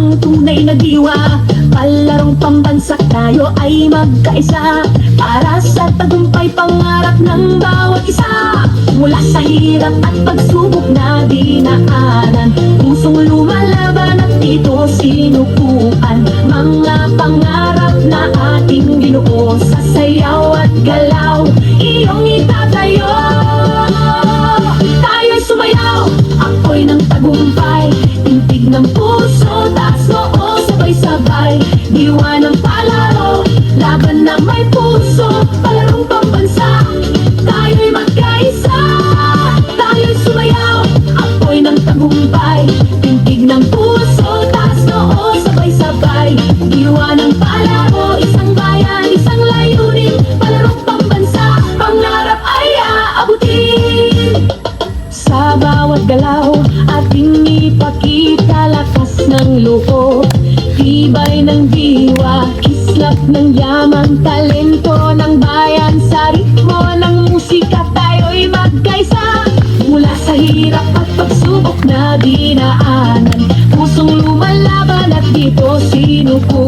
ang tunay na diwa. Palarong pambansa tayo ay magkaisa, para sa tagumpay pangarap ng bawat isa. Mula sa hirap at pagsubok na dinaanan, pusong lumalaban at dito sinukuan. Mga pangarap na ating binuo, sa sayaw at galaw iyong itatayo. Tayo'y sumayaw, apoy ng tagumpay, tintig ng puso, taas noo, sabay-sabay. Diwa ng palaro, laban na may puso, palarong pambansa, tayo'y magkaisa. Tayo'y sumayaw, apoy ng tagumpay, tintig ng puso, taas noo, sabay-sabay. Diwa ng palaro, isang bayan, isang layunin, palarong pambansa, pangarap ay aabutin. Sa bawat galaw, ating ipakita lakas ng loob, tibay ng diwa, kislap ng yaman, talento ng bayan. Sa ritmo ng musika tayo'y magkaisa. Mula sa hirap at pagsubok na dinaanan, pusong lumalaban at dito sinuko.